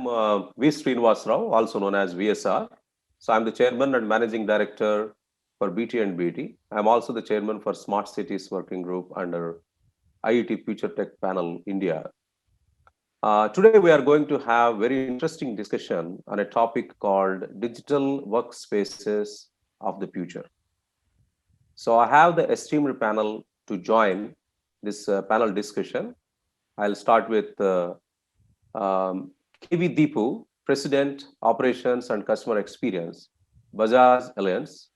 am V. Srinivasa, also known as VSR. So I'm the chairman and managing director for BT&BT. I'm also the chairman for Smart Cities Working Group under IET Future Tech Panel India. Today we are going to have very interesting discussion on a topic called digital workspaces of the future. So I have the esteemed panel to join this panel discussion. I'll start with KV Dipu, President, Operations and Customer Experience, Bajaj Allianz.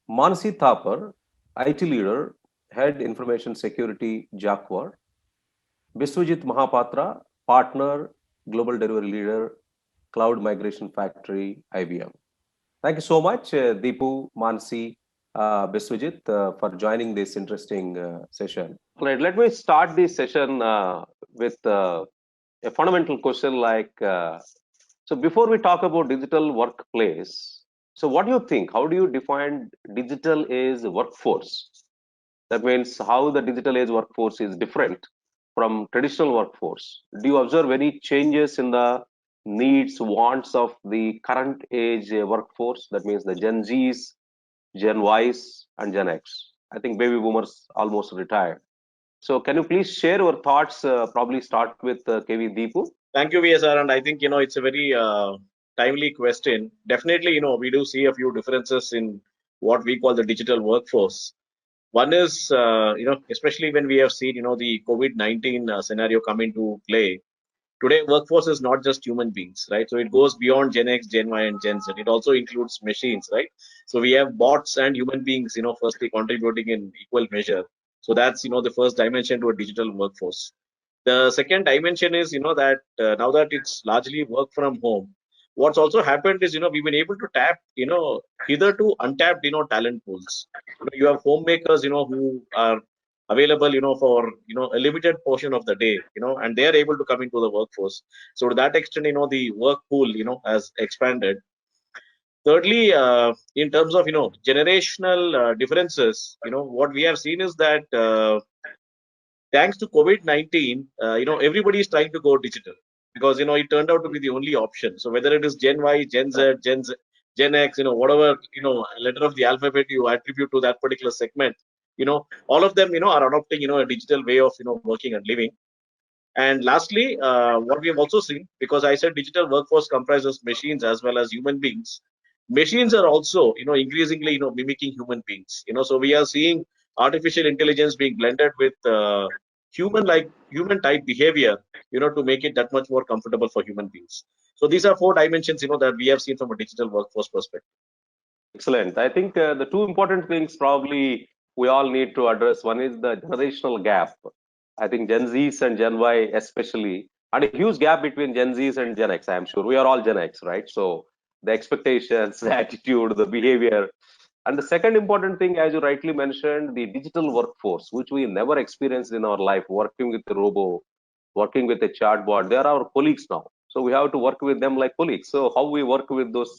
Mansi Thapar, IT Leader, Head Information Security, Jaquar. Biswajit Mohapatra, Partner, Global Delivery Leader, Cloud Migration Factory, IBM. Thank you so much, Dipu, Mansi, Biswajit, for joining this interesting session. All right, let me start this session with a fundamental question like, so before we talk about digital workplace, so what do you think? How do you define digital age workforce? That means how the digital age workforce is different from traditional workforce. Do you observe any changes in the needs, wants of the current age workforce? That means the Gen Zs, Gen Ys, and Gen X. I think baby boomers almost retired. So can you please share your thoughts? Probably start with KV Deepu. Thank you, VSR. And I think, it's a very timely question. Definitely, we do see a few differences in what we call the digital workforce. One is, especially when we have seen, the COVID-19 scenario come into play. Today, workforce is not just human beings, right? So it goes beyond Gen X, Gen Y, and Gen Z. It also includes machines, right? So we have bots and human beings, firstly contributing in equal measure. So that's, the first dimension to a digital workforce. The second dimension is, that now that it's largely work from home, what's also happened is, we've been able to tap, hitherto untapped, talent pools. You have homemakers, who are available, for, a limited portion of the day, and they are able to come into the workforce. So to that extent, the work pool, has expanded. Thirdly, in terms of, generational differences, what we have seen is that thanks to COVID-19, everybody is trying to go digital because, it turned out to be the only option. So whether it is Gen Y, Gen Z, Gen X, whatever, letter of the alphabet you attribute to that particular segment, all of them, are adopting, a digital way of, working and living. And lastly, what we have also seen, because I said digital workforce comprises machines as well as human beings. Machines are also, increasingly, mimicking human beings. So we are seeing artificial intelligence being blended with human type behavior, to make it that much more comfortable for human beings. So these are four dimensions, that we have seen from a digital workforce perspective. Excellent. I think the two important things probably we all need to address. One is the generational gap. I think Gen Zs and Gen Y especially, and a huge gap between Gen Zs and Gen X. I'm sure we are all Gen X, right? So the expectations, the attitude, the behavior. And the second important thing, as you rightly mentioned, the digital workforce, which we never experienced in our life, working with a robo, working with a chatbot. They are our colleagues now. So we have to work with them like colleagues. So how we work with those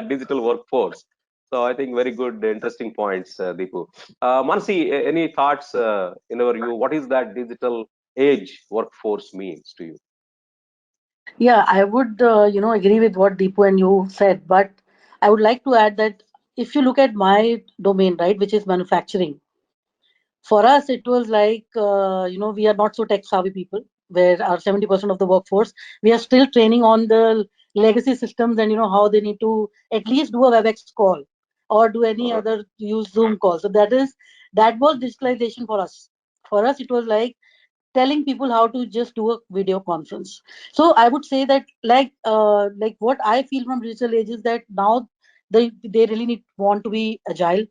digital workforce. So I think very good, interesting points, Dipu. Mansi, any thoughts in our view? What is that digital age workforce means to you? Yeah, I would, agree with what Deepu and you said, but I would like to add that if you look at my domain, right, which is manufacturing, for us, it was like, we are not so tech savvy people, where our 70% of the workforce, we are still training on the legacy systems and, how they need to at least do a WebEx call or do any other use Zoom call. So that was digitalization for us. For us, it was like telling people how to just do a video conference. So I would say that like what I feel from digital age is that now they really want to be agile.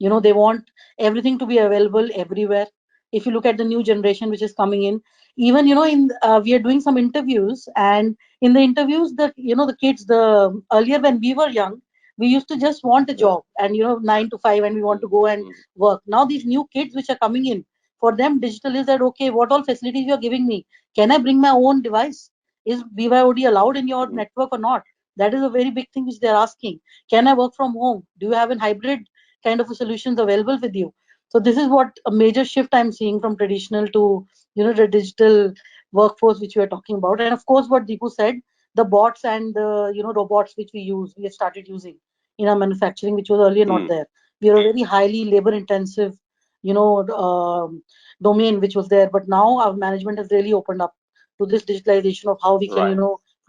They want everything to be available everywhere. If you look at the new generation which is coming in, even in we are doing some interviews, and in the interviews, the kids, the earlier when we were young, we used to just want a job and 9 to 5 and we want to go and work. Now these new kids which are coming in, for them digital is that, okay, what all facilities you are giving me? Can I bring my own device? Is BYOD allowed in your network or not? That is a very big thing which they're asking. Can I work from home? Do you have a hybrid kind of solutions available with you? So this is what a major shift I'm seeing from traditional to the digital workforce which we are talking about. And of course, what Dipu said, the bots and the robots which we have started using in our manufacturing, which was earlier not there. We are a very highly labor intensive, domain which was there, but now our management has really opened up to this digitalization of how we can,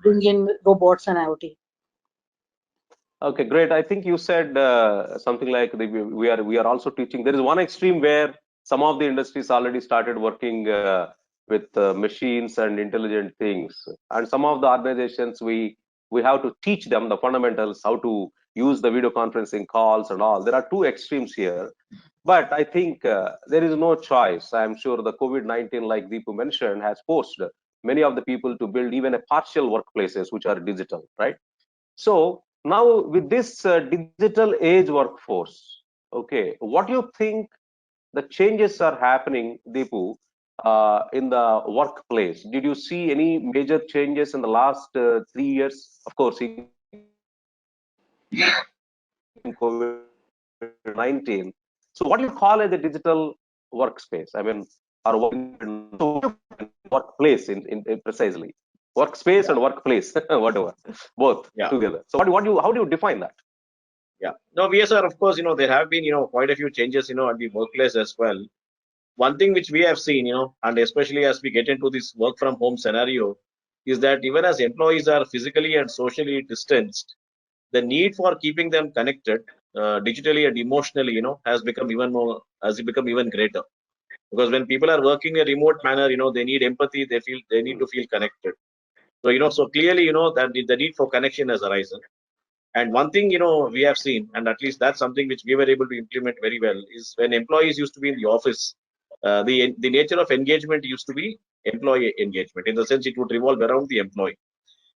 bring in robots and IoT. Okay, great. I think you said something like we are also teaching. There is one extreme where some of the industries already started working with machines and intelligent things, and some of the organizations we have to teach them the fundamentals, how to use the video conferencing calls and all. There are two extremes here, but I think there is no choice. I'm sure the COVID-19, like Dipu mentioned, has forced many of the people to build even a partial workplaces which are digital, right? So now with this digital age workforce, okay, what do you think the changes are happening, Deepu, in the workplace? Did you see any major changes in the last 3 years? Of course, including COVID-19. So what do you call as a digital workspace? I mean, or workplace in precisely workspace and workplace, whatever, both together. So how do you define that? Yeah. No, VSR, of course, there have been, quite a few changes, at the workplace as well. One thing which we have seen, and especially as we get into this work from home scenario, is that even as employees are physically and socially distanced, the need for keeping them connected digitally and emotionally, has become even greater. Because when people are working in a remote manner, they need empathy, they need to feel connected. So, so clearly, that the need for connection has arisen. And one thing, we have seen, and at least that's something which we were able to implement very well, is when employees used to be in the office, the nature of engagement used to be employee engagement. In the sense, it would revolve around the employee.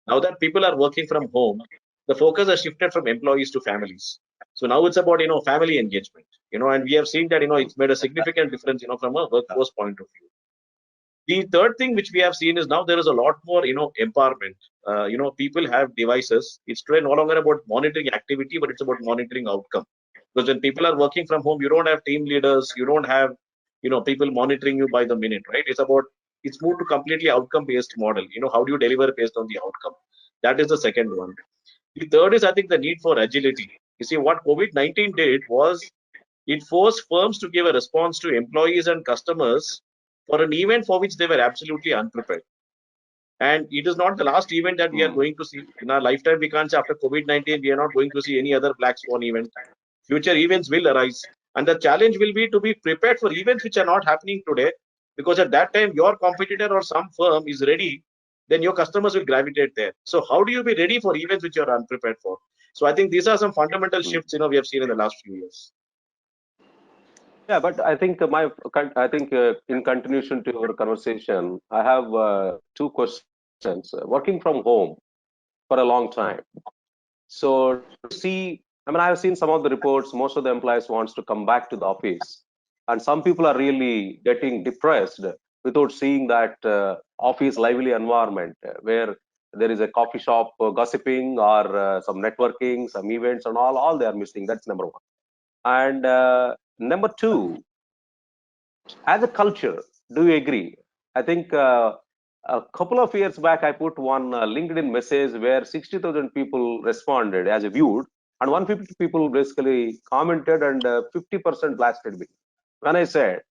Now that people are working from home, the focus has shifted from employees to families. So now it's about, family engagement, and we have seen that, it's made a significant difference, from a workforce point of view. The third thing which we have seen is now there is a lot more, empowerment. People have devices. It's today no longer about monitoring activity, but it's about monitoring outcome. Because when people are working from home, you don't have team leaders, you don't have, people monitoring you by the minute, right? It's moved to completely outcome-based model. How do you deliver based on the outcome? That is the second one. The third is, I think, the need for agility. You see, what COVID-19 did was it forced firms to give a response to employees and customers for an event for which they were absolutely unprepared. And it is not the last event that we are going to see. In our lifetime, we can't say after COVID-19, we are not going to see any other Black Swan event. Future events will arise. And the challenge will be to be prepared for events which are not happening today. Because at that time, your competitor or some firm is ready, then your customers will gravitate there. So how do you be ready for events which you are unprepared for? So I think these are some fundamental shifts, we have seen in the last few years. Yeah, but I think in continuation to your conversation, I have two questions. Working from home for a long time. So do you see? I mean, I have seen some of the reports. Most of the employees wants to come back to the office, and some people are really getting depressed without seeing that office lively environment where there is a coffee shop gossiping or some networking, some events and all. All they are missing. That's number one. And number two, as a culture, do you agree? I think a couple of years back, I put one LinkedIn message where 60,000 people responded as a viewed, and 150 people basically commented, and 50% blasted me. When I said,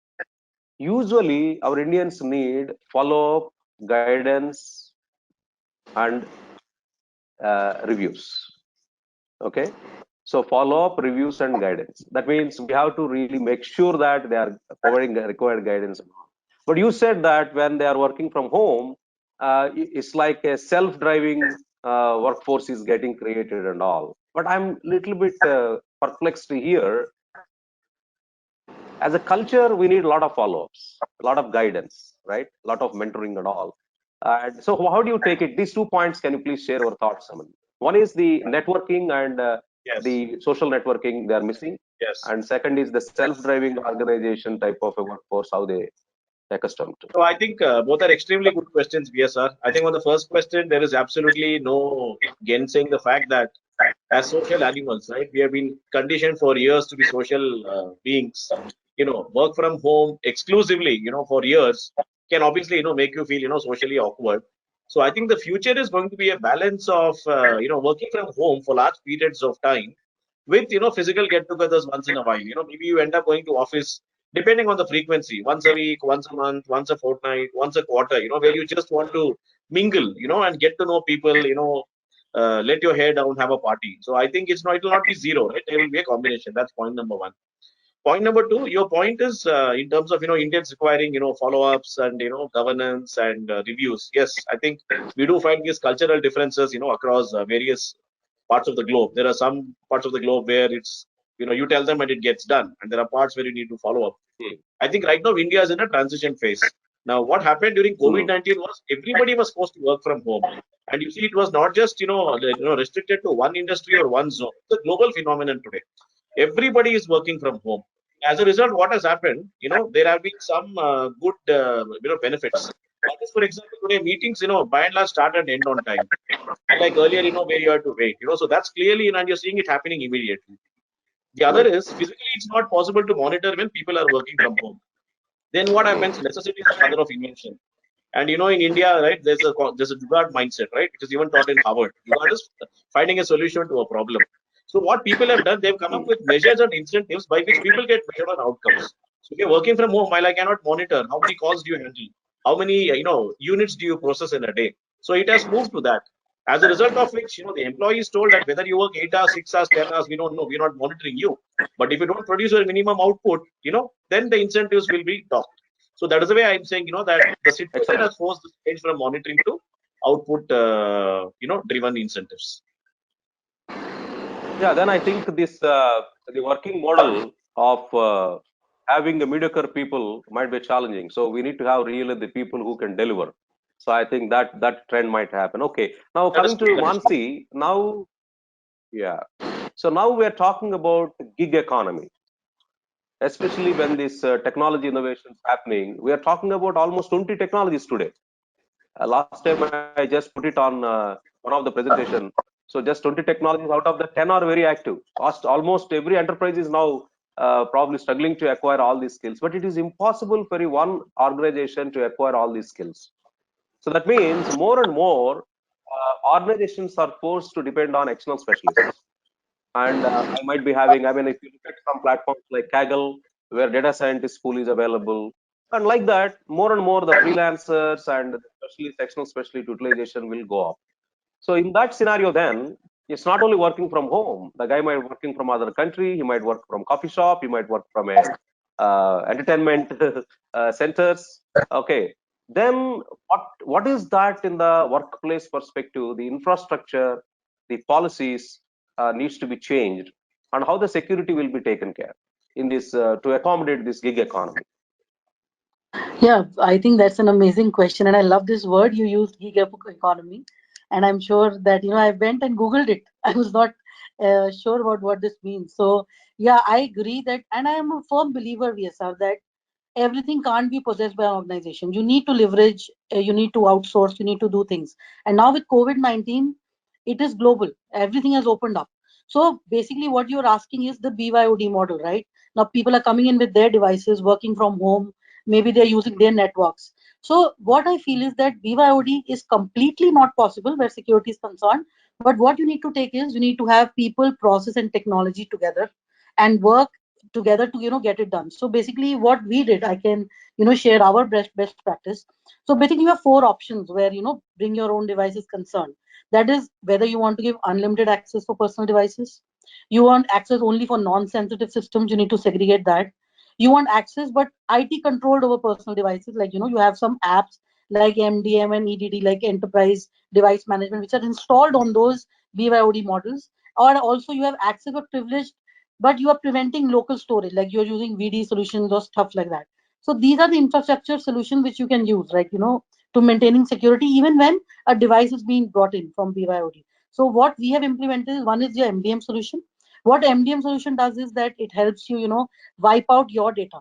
usually our Indians need follow-up, guidance, and reviews. Okay, so follow-up, reviews, and guidance. That means we have to really make sure that they are providing the required guidance. But you said that when they are working from home, it's like a self-driving workforce is getting created and all. But I'm a little bit perplexed here. As a culture, we need a lot of follow-ups, a lot of guidance, right? A lot of mentoring and all. So how do you take it? These 2 points, can you please share your thoughts, Saman? One is the networking and the social networking they are missing. Yes. And second is the self-driving organization type of a workforce, how they accustomed to. So I think both are extremely good questions, VSR. I think on the first question, there is absolutely no gainsaying the fact that as social animals, right, we have been conditioned for years to be social beings. Work from home exclusively, for years can obviously, make you feel, socially awkward. So I think the future is going to be a balance of, working from home for large periods of time with, physical get-togethers once in a while. Maybe you end up going to office depending on the frequency, once a week, once a month, once a fortnight, once a quarter, where you just want to mingle, and get to know people, let your hair down, have a party. So I think it will not be zero, right? There will be a combination. That's point number one. Point number two, your point is in terms of Indians requiring follow-ups and governance and reviews. Yes, I think we do find these cultural differences across various parts of the globe. There are some parts of the globe where it's you tell them and it gets done, and there are parts where you need to follow up. I think right now India is in a transition phase. Now, what happened during COVID-19 was everybody was forced to work from home, and you see, it was not just restricted to one industry or one zone. It's a global phenomenon today. Everybody is working from home. As a result, what has happened, there have been some good, benefits. That is, for example, today meetings, by and large start and end on time. Unlike earlier, where you had to wait, so that's clearly, and you're seeing it happening immediately. The other is physically, it's not possible to monitor when people are working from home. Then what happens? Necessity is the mother of invention. And in India, right, there's a Jugaad mindset, right, which is even taught in Harvard. Jugaad is finding a solution to a problem. So what people have done, they've come up with measures and incentives by which people get measured on outcomes. So if you're working from home, while I cannot monitor how many calls do you handle, how many units do you process in a day. So it has moved to that. As a result of which, the employee is told that whether you work 8 hours, 6 hours, 10 hours, we don't know. We're not monitoring you. But if you don't produce your minimum output, then the incentives will be docked. So that is the way I'm saying, that the situation has forced the change from monitoring to output, driven incentives. Yeah, then I think this the working model of having a mediocre people might be challenging. So we need to have really the people who can deliver. So I think that trend might happen. Okay, now That is coming to true. That is true. Mansi, now yeah. So now we are talking about gig economy, especially when this technology innovation is happening. We are talking about almost 20 technologies today. Last time I just put it on one of the presentation. So just 20 technologies out of the 10 are very active. Almost every enterprise is now probably struggling to acquire all these skills, but it is impossible for one organization to acquire all these skills. So that means more and more organizations are forced to depend on external specialists. And I might be having, I mean, if you look at some platforms like Kaggle, where data scientist pool is available, and like that, more and more the freelancers and especially sectional specialist utilization will go up. So in that scenario, then it's not only working from home. The guy might be working from other country. He might work from coffee shop. He might work from a entertainment centers. Okay. Then what is that in the workplace perspective? The infrastructure, the policies needs to be changed, and how the security will be taken care in this to accommodate this gig economy. Yeah, I think that's an amazing question, and I love this word you used, gig economy. And I'm sure that I went and googled it. I was not sure about what this means. So yeah, I agree that, and I am a firm believer, VSR, that everything can't be possessed by an organization. You need to leverage, you need to outsource, you need to do things. And now with COVID-19, it is global. Everything has opened up. So basically, what you're asking is the BYOD model, right? Now people are coming in with their devices, working from home. Maybe they're using their networks. So what I feel is that BYOD is completely not possible where security is concerned. But what you need to take is you need to have people, process, and technology together and work together to get it done. So basically what we did, I can share our best practice. So basically you have four options where bring your own device is concerned. That is whether you want to give unlimited access for personal devices, you want access only for non-sensitive systems, you need to segregate that. You want access but IT controlled over personal devices, like you have some apps like MDM and EDD, like enterprise device management, which are installed on those BYOD models. Or also you have access but privileged, but you are preventing local storage, like you're using VD solutions or stuff like that. So these are the infrastructure solutions which you can use, like to maintaining security even when a device is being brought in from BYOD. So what we have implemented is, one is your MDM solution. What MDM solution does is that it helps you, wipe out your data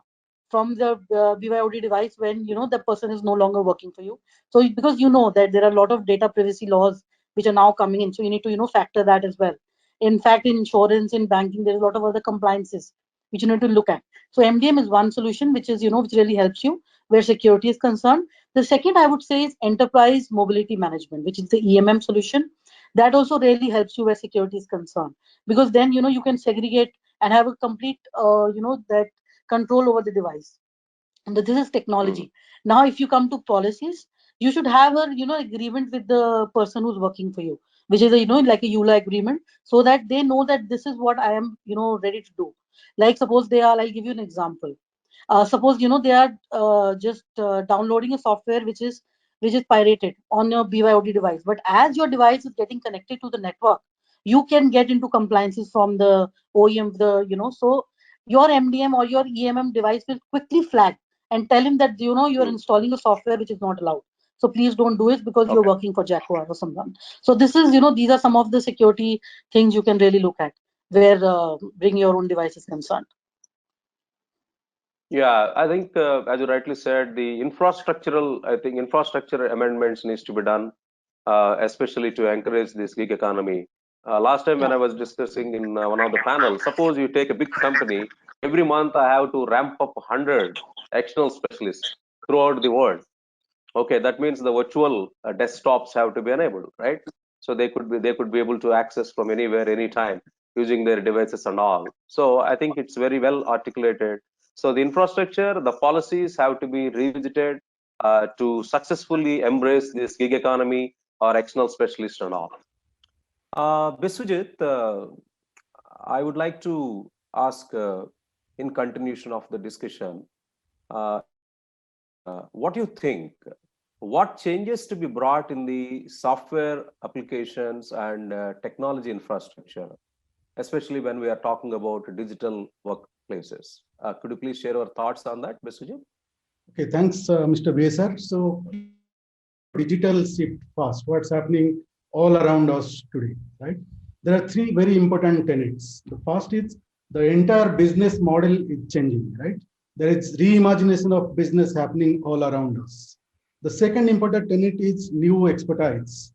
from the BYOD device when the person is no longer working for you. So because that there are a lot of data privacy laws which are now coming in, so you need to factor that as well. In fact, in insurance, in banking, there's a lot of other compliances which you need to look at. So MDM is one solution which is which really helps you where security is concerned. The second I would say is enterprise mobility management, which is the EMM solution. That also really helps you where security is concerned, because then you can segregate and have a complete that control over the device. And this is Mm. technology. Now, if you come to policies, you should have a agreement with the person who's working for you, which is a like a EULA agreement, so that they know that this is what I am ready to do. Like suppose they are, I'll give you an example. Suppose they are just downloading a software which is pirated on your BYOD device, but as your device is getting connected to the network, you can get into compliances from the OEM, so your MDM or your EMM device will quickly flag and tell him that you're Mm. installing a software which is not allowed. So please don't do it because you're Okay. working for Jaquar or someone. So this is these are some of the security things you can really look at where bring your own device is concerned. Yeah, I think as you rightly said, I think infrastructure amendments needs to be done, especially to encourage this gig economy. Last time when Yeah. I was discussing in one of the panels, suppose you take a big company, every month I have to ramp up 100 external specialists throughout the world. Okay, that means the virtual desktops have to be enabled, right? So they could be able to access from anywhere, anytime, using their devices and all. So I think it's very well articulated. So the infrastructure, the policies have to be revisited to successfully embrace this gig economy or external specialist and all. Biswajit, I would like to ask, in continuation of the discussion, what do you think? What changes to be brought in the software applications and technology infrastructure, especially when we are talking about digital workplaces? Could you please share your thoughts on that, Biswajit? Okay, thanks, Mr. Besar. So let's talk about digital shift fast. What's happening all around us today, right? There are three very important tenets. The first is the entire business model is changing, right? There is reimagination of business happening all around us. The second important tenet is new expertise.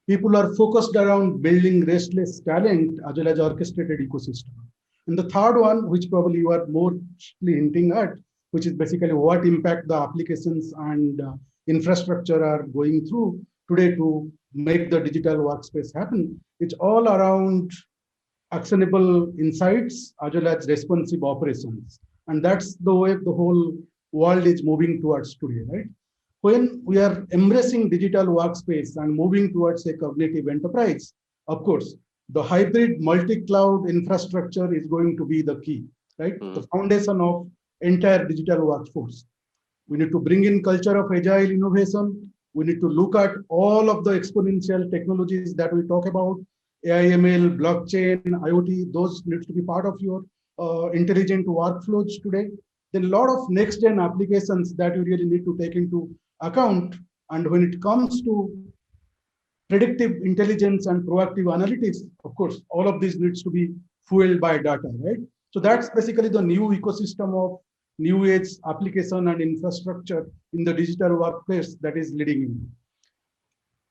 People are focused around building restless talent as well as orchestrated ecosystem. And the third one, which probably you are mostly hinting at, which is basically what impact the applications and infrastructure are going through today to make the digital workspace happen. It's all around actionable insights as well as responsive operations. And that's the way the whole world is moving towards today, right? When we are embracing digital workspace and moving towards a cognitive enterprise, of course, the hybrid multi-cloud infrastructure is going to be the key, right? The Mm. foundation of entire digital workforce. We need to bring in culture of agile innovation. We need to look at all of the exponential technologies that we talk about, AI, ML, blockchain, IoT. Those needs to be part of your intelligent workflows today. Then a lot of next gen applications that you really need to take into account. And when it comes to predictive intelligence and proactive analytics, of course, all of this needs to be fueled by data, right? So that's basically the new ecosystem of new age application and infrastructure in the digital workplace that is leading in.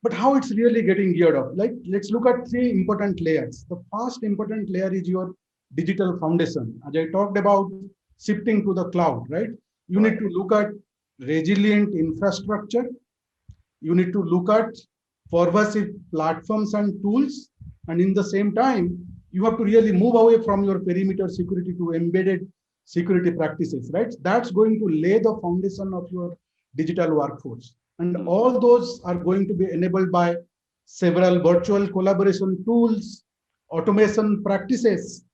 But how it's really getting geared up? Like, let's look at three important layers. The first important layer is your digital foundation. As I talked about shifting to the cloud, right? You need Right. to look at resilient infrastructure. You need to look at pervasive platforms and tools. And in the same time, you have to really move away from your perimeter security to embedded security practices, right? That's going to lay the foundation of your digital workforce. And Mm. all those are going to be enabled by several virtual collaboration tools, automation practices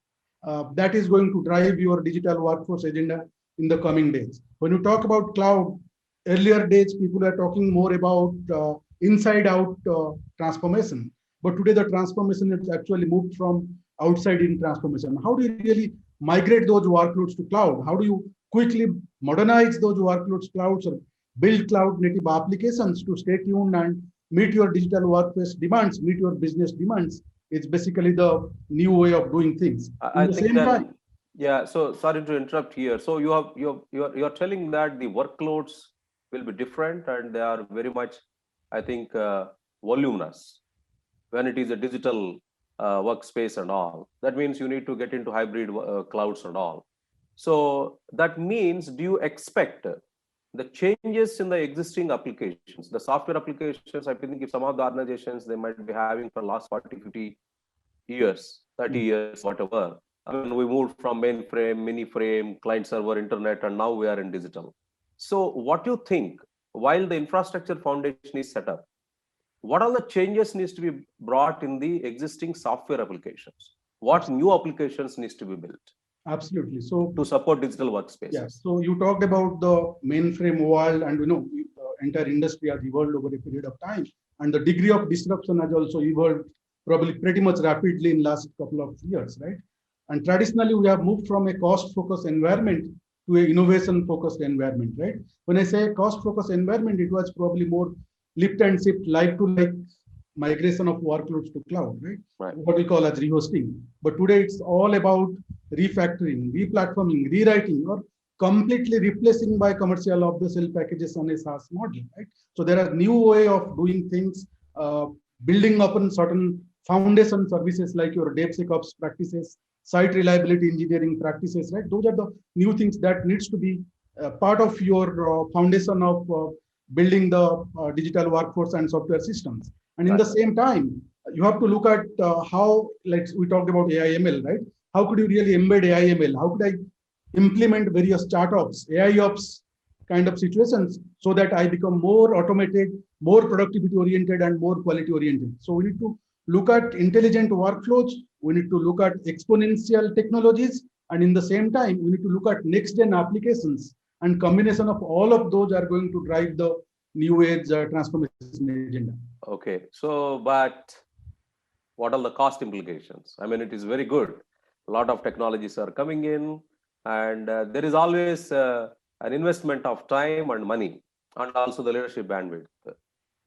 that is going to drive your digital workforce agenda in the coming days. When you talk about cloud, earlier days, people are talking more about inside out transformation. But today, the transformation is actually moved from outside in transformation. How do you really migrate those workloads to cloud? How do you quickly modernize those workloads clouds or build cloud native applications to stay tuned and meet your digital workplace demands, meet your business demands? It's basically the new way of doing things. I In the think same then, time, yeah. So sorry to interrupt here. So you're telling that the workloads will be different and they are very much, I think, voluminous when it is a digital workspace and all. That means you need to get into hybrid clouds and all. So that means, do you expect the changes in the existing applications, the software applications. I think if some of the organizations they might be having for last 40, 50 years, 30 years, whatever. I mean, we moved from mainframe, mini frame, client server, internet, and now we are in digital. So what do you think, while the infrastructure foundation is set up, what are the changes needs to be brought in the existing software applications? What new applications needs to be built? Absolutely. So to support digital workspaces. Yeah. So you talked about the mainframe world, and entire industry has evolved over a period of time, and the degree of disruption has also evolved probably pretty much rapidly in last couple of years, right? And traditionally, we have moved from a cost-focused environment to a innovation-focused environment, right? When I say cost-focused environment, it was probably more lift and shift, like to like migration of workloads to cloud, right? What we call as rehosting. But today it's all about refactoring, replatforming, rewriting, or completely replacing by commercial off-the-shelf packages on a SaaS model, right? So there are new way of doing things, building upon certain foundation services like your DevSecOps practices, site reliability engineering practices, right? Those are the new things that needs to be part of your foundation of building the digital workforce and software systems. And in the same time, you have to look at how, like we talked about AI ML, right? How could you really embed AI ML? How could I implement various startups, AI ops kind of situations so that I become more automated, more productivity oriented, and more quality oriented? So we need to look at intelligent workflows. We need to look at exponential technologies. And in the same time, we need to look at next gen applications, and combination of all of those are going to drive the new age transformation agenda. Okay, so but what are the cost implications? I mean, it is very good. A lot of technologies are coming in, and there is always an investment of time and money, and also the leadership bandwidth.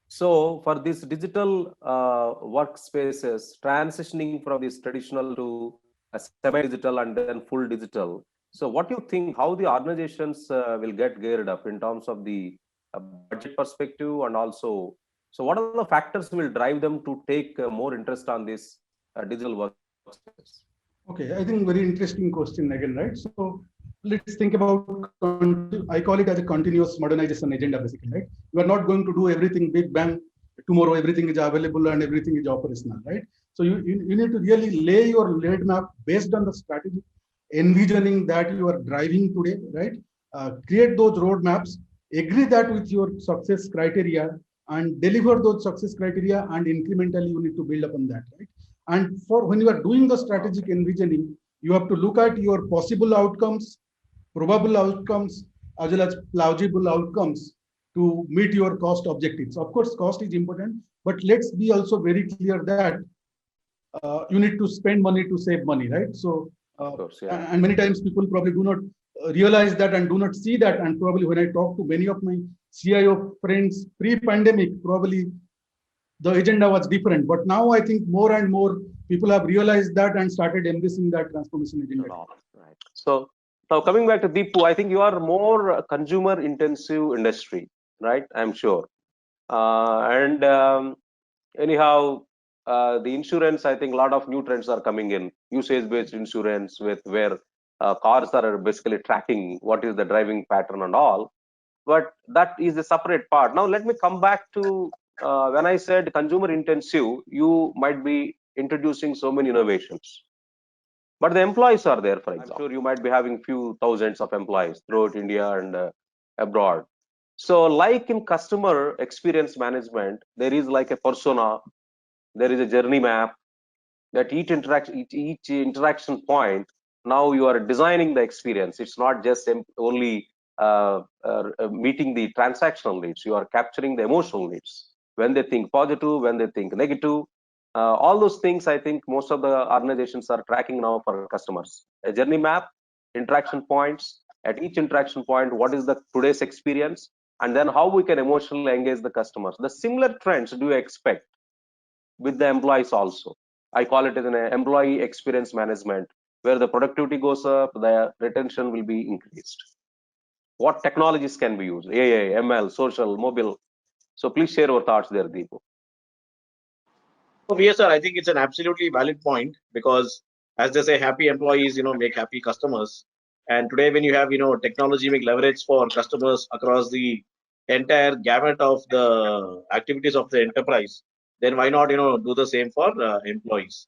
So for this digital workspaces, transitioning from this traditional to a semi-digital and then full digital. So what do you think, how the organizations will get geared up in terms of the budget perspective, and also, so what are the factors will drive them to take more interest on this digital workspace? Okay, I think very interesting question again, right? So let's think about, I call it as a continuous modernization agenda, basically, right? You are not going to do everything big bang, tomorrow everything is available and everything is operational, right? So you need to really lay your roadmap based on the strategy, envisioning that you are driving today, right? Create those roadmaps, agree that with your success criteria, and deliver those success criteria, and incrementally you need to build upon that, right? And for when you are doing the strategic envisioning, you have to look at your possible outcomes, probable outcomes, as well as plausible outcomes to meet your cost objectives. Of course, cost is important, but let's be also very clear that you need to spend money to save money, right? So, and many times people probably do not realize that and do not see that. And probably when I talk to many of my CIO friends pre-pandemic, probably the agenda was different. But now I think more and more people have realized that and started embracing that transformation agenda. Right. So now coming back to Dipu, I think you are more consumer intensive industry, right? I'm sure. Anyhow, the insurance, I think a lot of new trends are coming in, usage-based insurance with where cars are basically tracking what is the driving pattern and all. But that is a separate part. Now let me come back to when I said consumer intensive, you might be introducing so many innovations, but the employees are there. For example, I'm sure you might be having few thousands of employees throughout India and abroad. So like in customer experience management, there is like a persona, there is a journey map, that each interaction point, now you are designing the experience. It's not just only meeting the transactional needs, you are capturing the emotional needs, when they think positive, when they think negative, all those things. I think most of the organizations are tracking now for customers, a journey map, interaction points, at each interaction point what is the today's experience, and then how we can emotionally engage the customers. The similar trends do you expect with the employees also? I call it as an employee experience management, where the productivity goes up, the retention will be increased. What technologies can be used? AI, ML, social, mobile. So please share your thoughts there, Dipu. Oh, yes, sir. I think it's an absolutely valid point, because as they say, happy employees, make happy customers. And today, when you have, technology being leveraged for customers across the entire gamut of the activities of the enterprise, then why not, do the same for employees?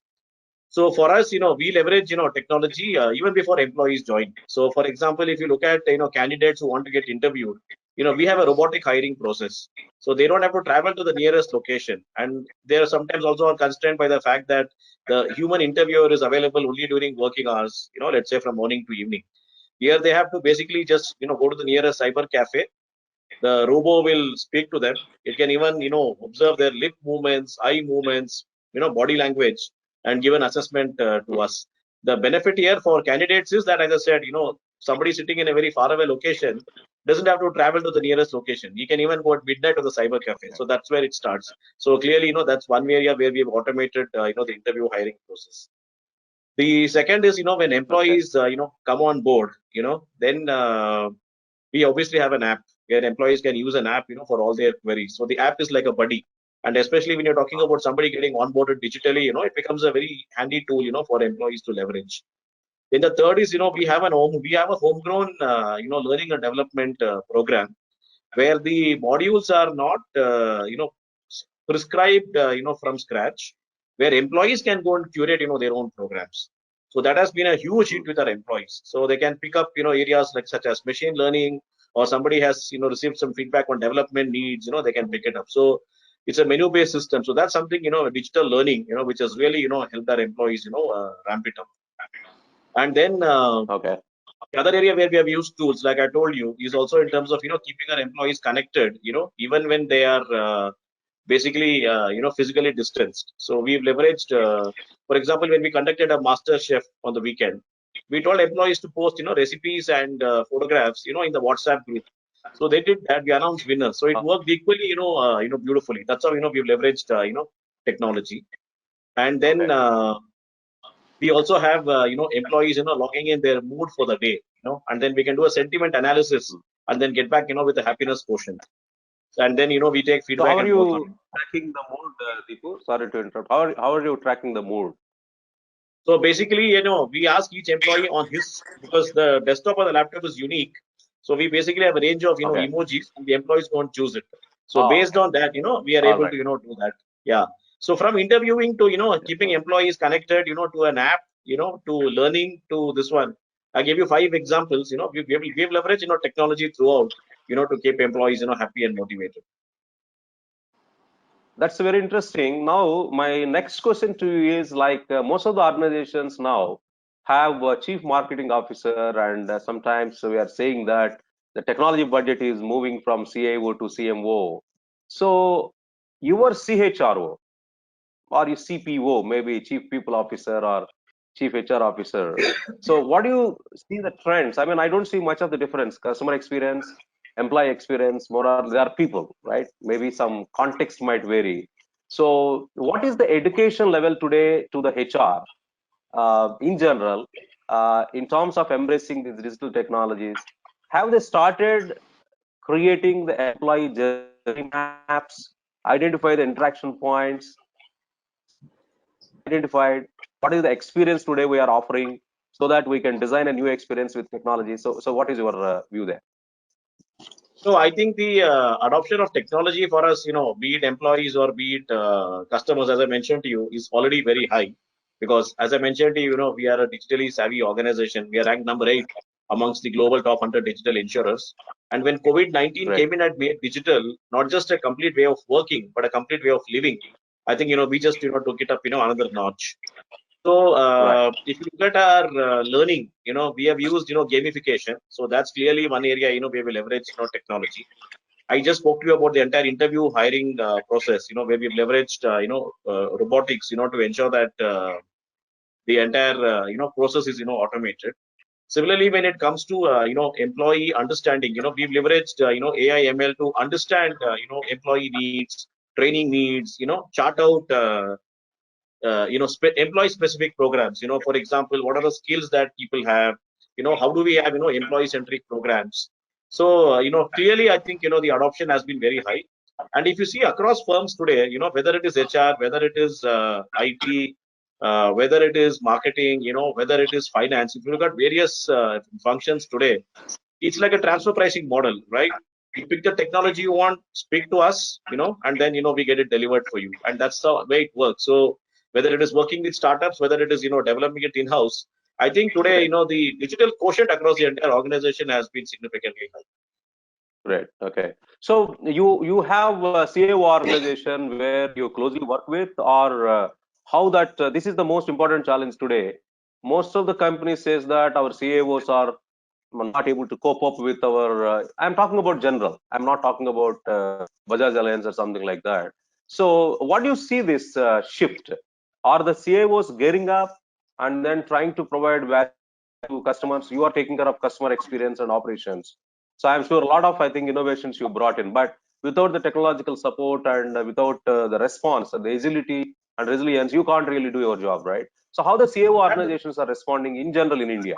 So for us, we leverage, technology even before employees join. So for example, if you look at, candidates who want to get interviewed, we have a robotic hiring process. So they don't have to travel to the nearest location. And they are sometimes also are constrained by the fact that the human interviewer is available only during working hours, let's say from morning to evening. Here they have to basically just, go to the nearest cyber cafe. The robo will speak to them. It can even, observe their lip movements, eye movements, body language, and give an assessment to us. The benefit here for candidates is that, as I said, somebody sitting in a very far away location doesn't have to travel to the nearest location. He can even go at midnight to the cyber cafe. So that's where it starts. So clearly, that's one area where we've automated, the interview hiring process. The second is, when Okay. employees, come on board, then we obviously have an app where employees can use an app, for all their queries. So the app is like a buddy. And especially when you're talking about somebody getting onboarded digitally, it becomes a very handy tool, for employees to leverage. Then the third is, we have a homegrown, learning and development program where the modules are not, prescribed, from scratch, where employees can go and curate, their own programs. So that has been a huge hit with our employees. So they can pick up, areas like such as machine learning, or somebody has, received some feedback on development needs, they can pick it up. So it's a menu-based system. So that's something, digital learning, which has really, helped our employees, ramp it up. And then Okay. the other area where we have used tools, like I told you, is also in terms of, keeping our employees connected, even when they are basically, physically distanced. So we've leveraged, for example, when we conducted a master chef on the weekend, we told employees to post, recipes and photographs, in the WhatsApp group. So they did that. We announced winners. So it worked equally, beautifully. That's how, we've leveraged, technology. And then Okay. we also have, employees, logging in their mood for the day, and then we can do a sentiment analysis and then get back, with the happiness quotient. And then, we take So feedback how are and work on it. you tracking the mood, Dipu? Sorry to interrupt. How are you tracking the mood? So basically, we ask each employee on his, because the desktop or the laptop is unique. So we basically have a range of, Okay. emojis, and the employees don't choose it. So Oh, based okay. on that, we are All able right. to, do that. Yeah. So from interviewing to, Yeah. keeping employees connected, to an app, to learning to this one. I gave you 5 examples, we've leveraged, technology throughout, to keep employees, happy and motivated. That's very interesting. Now, my next question to you is like most of the organizations now have a chief marketing officer, and sometimes we are saying that the technology budget is moving from CIO to CMO. So, your CHRO or your CPO, maybe chief people officer or chief HR officer. So, what do you see the trends? I mean, I don't see much of the difference. Customer experience, employee experience, more or they are people, right? Maybe some context might vary. So, what is the education level today to the HR in general in terms of embracing these digital technologies? Have they started creating the employee journey maps, identify the interaction points, identified what is the experience today we are offering so that we can design a new experience with technology? So what is your view there? So I think the adoption of technology for us, be it employees or be it customers, as I mentioned to you, is already very high. Because as I mentioned to you, we are a digitally savvy organization. We are ranked number 8 amongst the global top 100 digital insurers. And when COVID-19 Great. came in and made digital not just a complete way of working, but a complete way of living, I think, we just, took it up, another notch. So Right. if you look at our learning, we have used, gamification. So that's clearly one area, we have leveraged, technology. I just spoke to you about the entire interview hiring process, where we've leveraged, robotics, to ensure that the entire, process is, automated. Similarly, when it comes to, employee understanding, we've leveraged, AI ML to understand, employee needs, training needs, chart out, employee specific programs. For example, what are the skills that people have? How do we have, employee centric programs? So, clearly, I think, the adoption has been very high. And if you see across firms today, whether it is HR, whether it is IT, whether it is marketing, whether it is finance. If you look at various functions today, it's like a transfer pricing model, right? You pick the technology you want, speak to us, and then, we get it delivered for you. And that's the way it works. So whether it is working with startups, whether it is, developing it in-house, I think today, the digital quotient across the entire organization has been significantly high. Great. Okay. So you have a CAO organization where you closely work with, or how that this is the most important challenge today. Most of the companies says that our CAOs are not able to cope up with our. I'm talking about general. I'm not talking about Bajaj Allianz or something like that. So what do you see this shift? Are the CAOs gearing up and then trying to provide value to customers? You are taking care of customer experience and operations. So I'm sure a lot of, I think, innovations you brought in, but without the technological support and without the response, the agility and resilience, you can't really do your job, right? So how the CAO organizations are responding in general in India?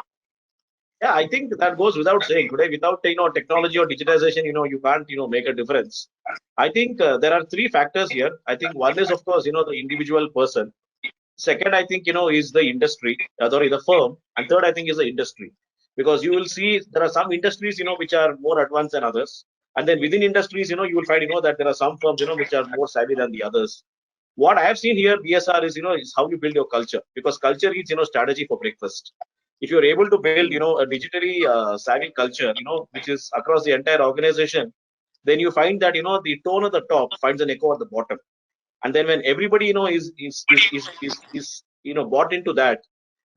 Yeah, I think that goes without saying. Today, without technology or digitization, you can't make a difference. I think there are three factors here. I think one is, of course, the individual person. Second, I think is the industry, sorry, the firm, and third, I think, is the industry, because you will see there are some industries which are more advanced than others, and then within industries you will find that there are some firms which are more savvy than the others. What I have seen here, BSR, is how you build your culture, because culture is strategy for breakfast. If you're able to build a digitally savvy culture which is across the entire organization, then you find that the tone at the top finds an echo at the bottom, and then when everybody is bought into that,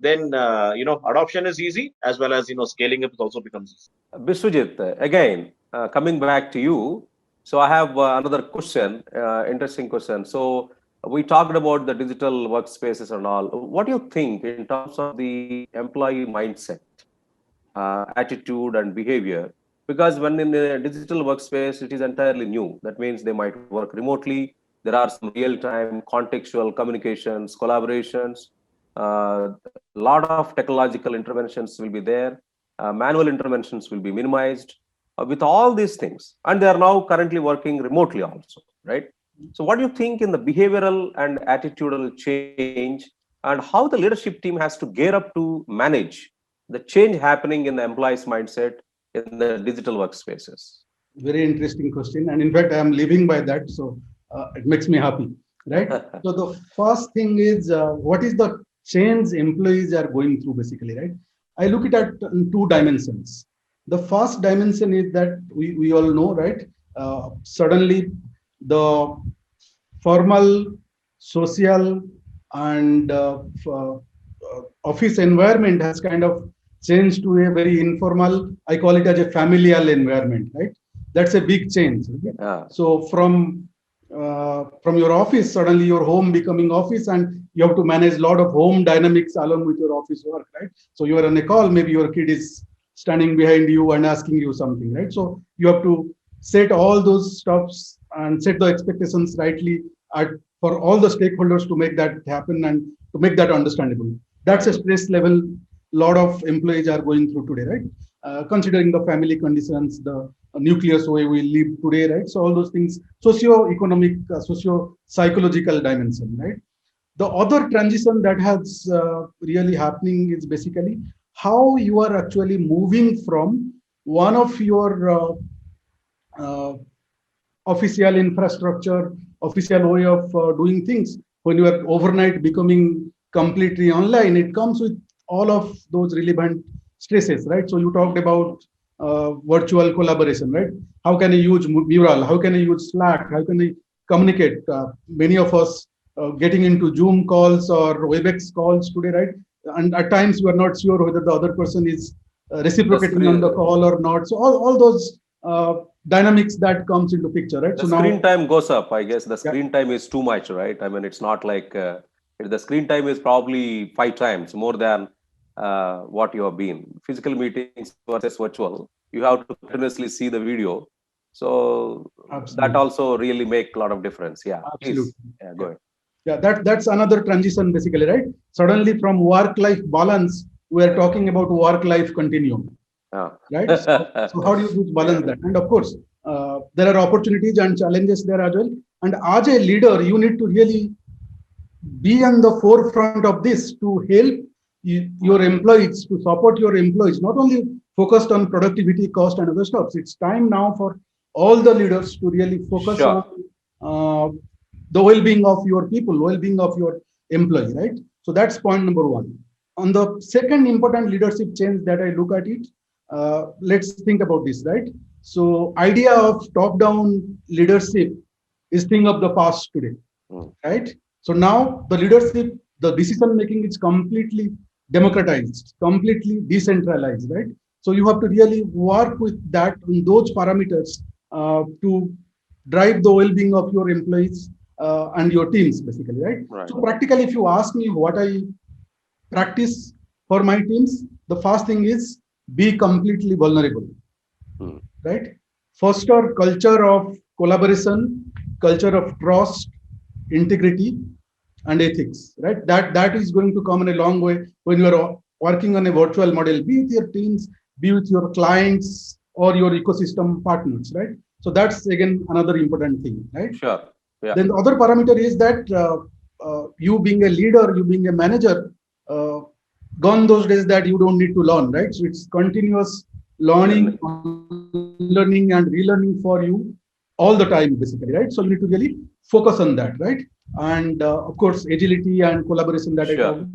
then adoption is easy, as well as scaling up also becomes easy. Biswajit, again, coming back to you. So I have another question, interesting question. So we talked about the digital workspaces and all. What do you think in terms of the employee mindset, attitude and behavior? Because when in the digital workspace, it is entirely new. That means they might work remotely. There are some real-time contextual communications, collaborations. A lot of technological interventions will be there. Manual interventions will be minimized with all these things. And they are now currently working remotely also, right? So what do you think in the behavioral and attitudinal change, and how the leadership team has to gear up to manage the change happening in the employees' mindset in the digital workspaces? Very interesting question. And in fact, I'm living by that. So it makes me happy, right? So the first thing is, what is the change employees are going through basically, right? I look at it in two dimensions. The first dimension is that we all know, right? Suddenly the formal, social, and office environment has kind of changed to a very informal, I call it as a familial environment, right? That's a big change. Okay? So from your office, suddenly your home becoming office, and you have to manage a lot of home dynamics along with your office work, right? So you are on a call, maybe your kid is standing behind you and asking you something, right? So you have to set all those stops and set the expectations rightly for all the stakeholders to make that happen and to make that understandable. That's a stress level a lot of employees are going through today, right? Considering the family conditions, the nucleus way we live today, right? So all those things, socio-economic, socio-psychological dimension, right? The other transition that has really happening is basically how you are actually moving from one of your official infrastructure, official way of doing things. When you are overnight becoming completely online, it comes with all of those relevant stresses, right? So you talked about virtual collaboration, right? How can I use Mural? How can I use Slack? How can I communicate? Many of us getting into Zoom calls or WebEx calls today, right? And at times we are not sure whether the other person is reciprocating on the call or not. So all those dynamics that comes into picture, right? The screen time goes up. I guess the screen time is too much, right? I mean, it's not like the screen time is probably 5 times more than what you have been. Physical meetings versus virtual, you have to continuously see the video. So that also really make a lot of difference. Yeah, absolutely. Yeah, go ahead. Yeah, that's another transition basically, right? Suddenly from work-life balance, we are talking about work-life continuum, right? So how do you balance that? And of course, there are opportunities and challenges there as well. And as a leader, you need to really be on the forefront of this to help your employees, to support your employees, not only focused on productivity, cost, and other stuff. It's time now for all the leaders to really focus on Sure. the well-being of your people, well-being of your employee, right? So that's point number one. On the second important leadership change that I look at it, let's think about this, right? So idea of top-down leadership is thing of the past today, Mm. right? So now the leadership, the decision making is completely democratized, completely decentralized, right? So you have to really work with that in those parameters to drive the well-being of your employees and your teams, basically, right? Right. So practically, if you ask me what I practice for my teams, the first thing is be completely vulnerable, Mm. right? Foster culture of collaboration, culture of trust, integrity, and ethics, right? That is going to come in a long way when you are working on a virtual model, be with your teams, be with your clients or your ecosystem partners, right? So that's again another important thing, right? Sure. Yeah. Then the other parameter is that you being a leader, you being a manager, uh, gone those days that you don't need to learn, right? So it's continuous learning, Learning. unlearning, and relearning for you all the time, basically, right? So you need to really focus on that, right? And of course, agility and collaboration that I talked Sure.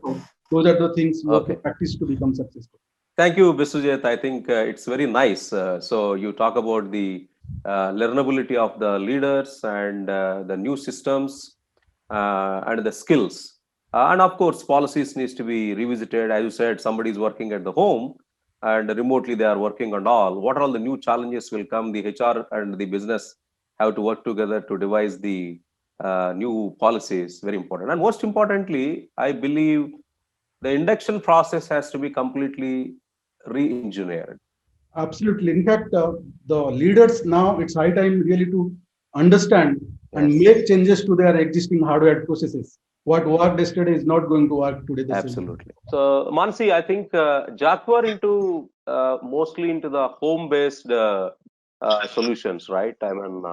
about, those are the things you have to practice to become Okay. successful. Thank you, Biswajit. I think it's very nice. So you talk about the learnability of the leaders and the new systems and the skills. And of course, policies needs to be revisited. As you said, somebody is working at the home and remotely they are working on all. What are all the new challenges will come? The HR and the business have to work together to devise the new policies. Very important. And most importantly, I believe the induction process has to be completely re-engineered. Absolutely. In fact, the leaders now, it's high time really to understand and Yes, make changes to their existing hardware processes. What worked yesterday is not going to work today the same. absolutely. So, Mansi, I think Jaquar into mostly into the home-based solutions, right? I mean,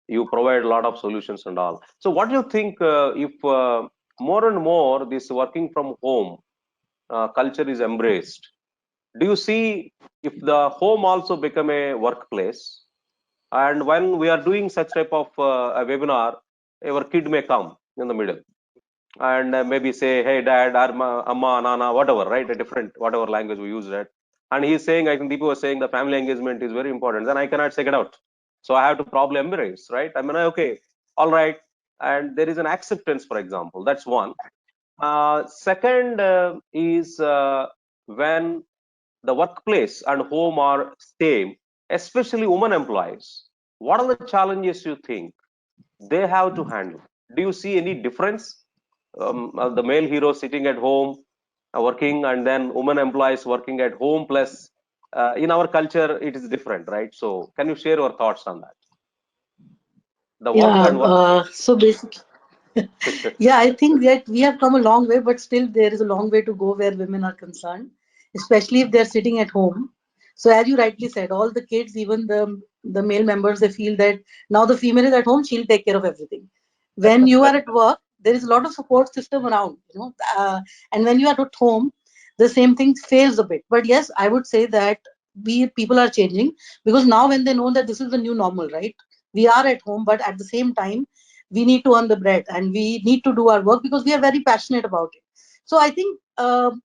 you provide a lot of solutions and all. So, what do you think if more and more this working from home culture is embraced? Do you see if the home also become a workplace? And when we are doing such type of a webinar, our kid may come in the middle and maybe say, "Hey, dad, amma, nana, whatever," right? A different whatever language we use, right? And he's saying, I think Dipu was saying the family engagement is very important. Then I cannot say it out, so I have to probably embrace, right? I mean, okay, all right, and there is an acceptance, for example. That's one. Second is when the workplace and home are same, especially women employees. What are the challenges you think they have to handle? Do you see any difference? The male hero sitting at home working, and then women employees working at home. Plus, in our culture, it is different, right? So, can you share your thoughts on that? The work Yeah, and work. so basically, yeah, I think that we have come a long way, but still there is a long way to go where women are concerned, especially if they're sitting at home. So as you rightly said, all the kids, even the male members, they feel that now the female is at home, she'll take care of everything. When you are at work, there is a lot of support system around, and when you are at home, the same thing fails a bit. But yes, I would say that we people are changing because now when they know that this is the new normal, right? We are at home, but at the same time we need to earn the bread and we need to do our work because we are very passionate about it. So I think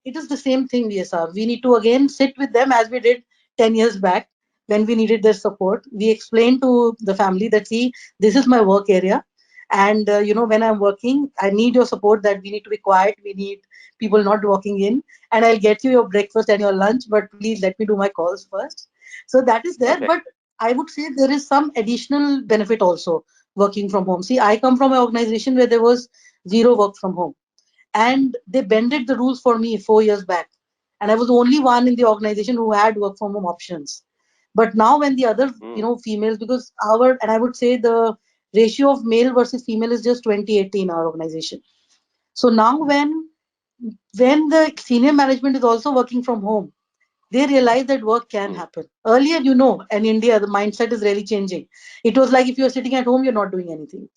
it is the same thing, VSR. We need to again sit with them as we did 10 years back when we needed their support. We explained to the family that, see, this is my work area. And, when I'm working, I need your support that we need to be quiet. We need people not walking in. And I'll get you your breakfast and your lunch, but please let me do my calls first. So that is there. Okay. But I would say there is some additional benefit also working from home. See, I come from an organization where there was zero work from home, and they bended the rules for me 4 years back. And I was the only one in the organization who had work from home options. But now, when the other, Mm. females, because and I would say the ratio of male versus female is just 20/80 in our organization. So now, when the senior management is also working from home, they realize that work can Mm. happen. Earlier, in India, the mindset is really changing. It was like if you're sitting at home, you're not doing anything.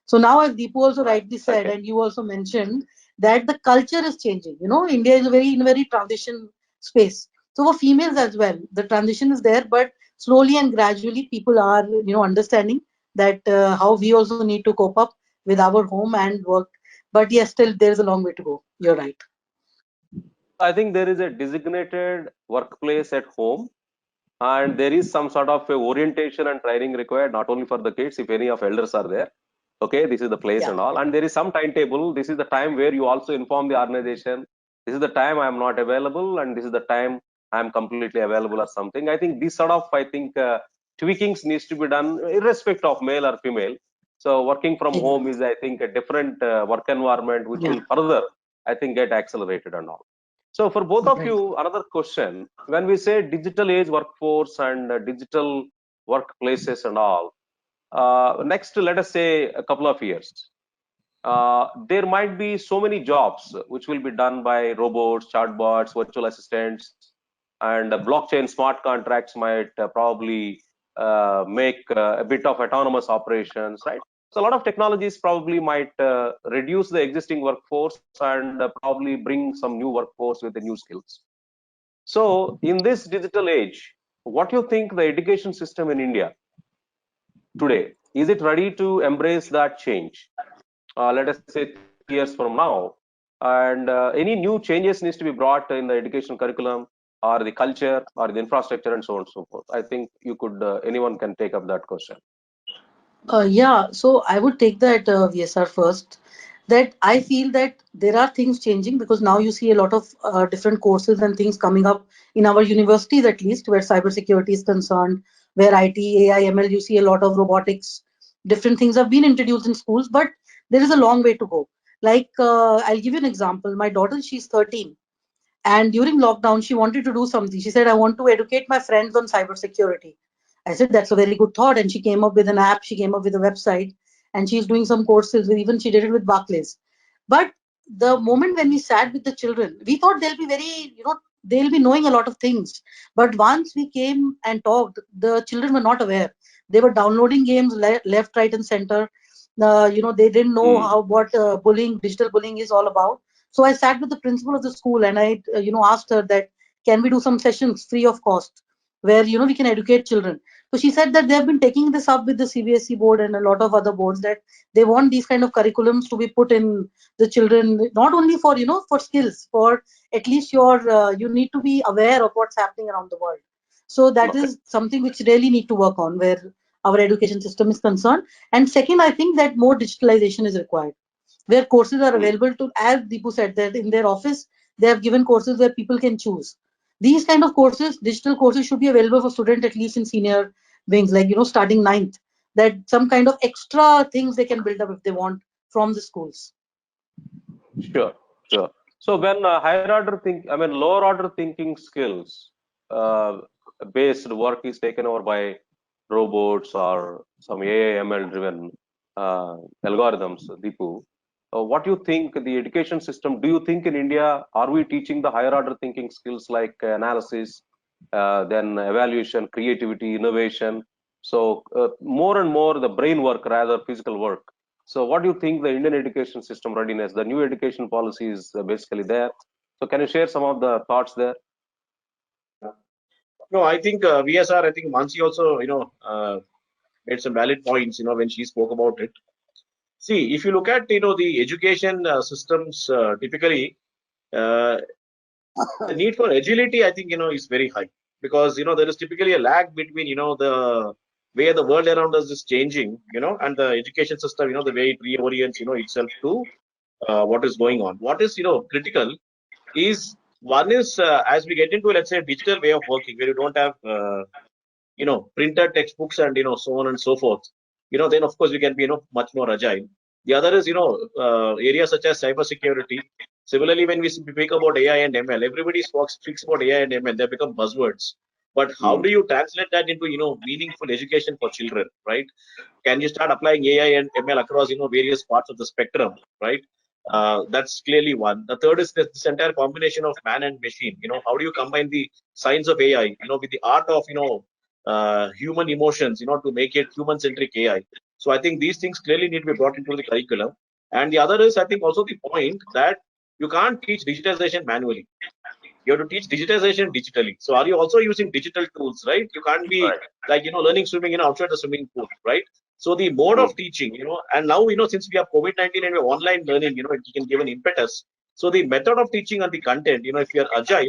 So now, as Deepu also rightly said, Okay. and you also mentioned that the culture is changing. India is in a very transition space. So for females as well, the transition is there, but slowly and gradually, people are understanding that how we also need to cope up with our home and work. But yes, still there is a long way to go. You're right. I think there is a designated workplace at home, and there is some sort of a orientation and training required, not only for the kids, if any of elders are there. Okay, this is the place Yeah. and all, and there is some timetable. This is the time where you also inform the organization, this is the time I am not available, and this is the time I am completely available, or something. I think this sort of, I think, tweakings needs to be done irrespective of male or female. So working from home is, I think, a different work environment, which Yeah. will further, I think, get accelerated and all. So for both of Right. you, another question: when we say digital age workforce and digital workplaces and all, next, let us say a couple of years, there might be so many jobs which will be done by robots, chatbots, virtual assistants, and blockchain smart contracts might probably make a bit of autonomous operations, right? So a lot of technologies probably might reduce the existing workforce and probably bring some new workforce with the new skills. So in this digital age, what do you think the education system in India today, is it ready to embrace that change? Let us say 3 years from now, and any new changes needs to be brought in the education curriculum or the culture or the infrastructure and so on and so forth. I think you could, anyone can take up that question. Yeah, so I would take that VSR first. That I feel that there are things changing because now you see a lot of different courses and things coming up in our universities, at least where cybersecurity is concerned, where IT, AI, ML, you see a lot of robotics, different things have been introduced in schools, but there is a long way to go. Like, I'll give you an example. My daughter, she's 13, and during lockdown, she wanted to do something. She said, I want to educate my friends on cybersecurity. I said, that's a very good thought. And she came up with an app, she came up with a website, and she's doing some courses with, even she did it with Barclays. But the moment when we sat with the children, we thought they'll be very, they'll be knowing a lot of things. But once we came and talked, the children were not aware. They were downloading games left, right, and center. They didn't know Hmm. how what bullying, digital bullying is all about. So I sat with the principal of the school and I, asked her that can we do some sessions free of cost where we can educate children. So she said that they have been taking this up with the CBSE board and a lot of other boards that they want these kind of curriculums to be put in the children, not only for for skills, for at least you need to be aware of what's happening around the world. So that Okay. is something which really need to work on where our education system is concerned. And second, I think that more digitalization is required where courses are Hmm. available to, as Deepu said, that in their office, they have given courses where people can choose. These kind of courses, digital courses should be available for students at least in senior wings, like, starting ninth, that some kind of extra things they can build up if they want from the schools. Sure, sure. So when higher order think, I mean lower order thinking skills uh, based work is taken over by robots or some AI ML driven algorithms, Dipu, what do you think the education system? Do you think in India are we teaching the higher order thinking skills like analysis, then evaluation, creativity, innovation? So more and more the brain work rather physical work. So what do you think the Indian education system readiness, the new education policy is basically there. So can you share some of the thoughts there? No, I think VSR, I think Mansi also, made some valid points, when she spoke about it. See, if you look at, the education systems, typically, uh, the need for agility, I think, is very high because, there is typically a lag between, the way the world around us is changing, and the education system, the way it reorients, itself to what is going on. What is, critical is one is as we get into, let's say, a digital way of working where you don't have, printed textbooks and, so on and so forth, then of course we can be, much more agile. The other is, areas such as cybersecurity. Similarly, when we speak about AI and ML, everybody speaks about AI and ML. They become buzzwords. But how Mm. do you translate that into, meaningful education for children, right? Can you start applying AI and ML across, various parts of the spectrum, right? That's clearly one. The third is this entire combination of man and machine. How do you combine the science of AI, with the art of, human emotions, to make it human-centric AI. So I think these things clearly need to be brought into the curriculum. And the other is, I think, also the point that you can't teach digitization manually. You have to teach digitization digitally. So are you also using digital tools, right? You can't be Right. like, learning swimming, outside the swimming pool, right? So the mode Mm. of teaching, and now, since we have COVID-19 and we have online learning, it can give an impetus. So the method of teaching and the content, if you are agile,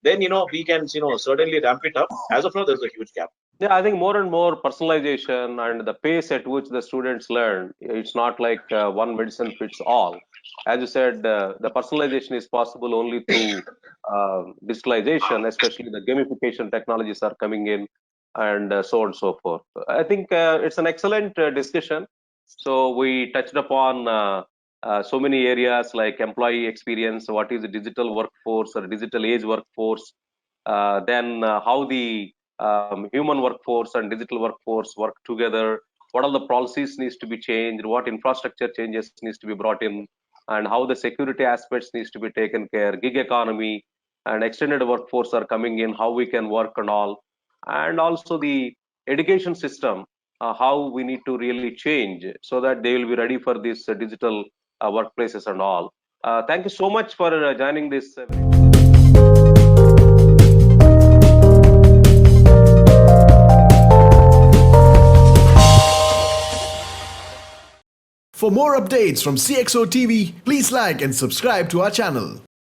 then, we can, certainly ramp it up. As of now, there's a huge gap. Yeah, I think more and more personalization and the pace at which the students learn, it's not like one medicine fits all. As you said, the personalization is possible only through digitalization, especially the gamification technologies are coming in and so on and so forth. I think it's an excellent discussion. So we touched upon so many areas like employee experience, what is the digital workforce or digital age workforce, then how the human workforce and digital workforce work together, what are the policies needs to be changed, what infrastructure changes needs to be brought in, and how the security aspects needs to be taken care, gig economy and extended workforce are coming in, how we can work and all, and also the education system, how we need to really change so that they will be ready for these digital workplaces and all. Thank you so much for joining this. For more updates from CXO TV, please like and subscribe to our channel.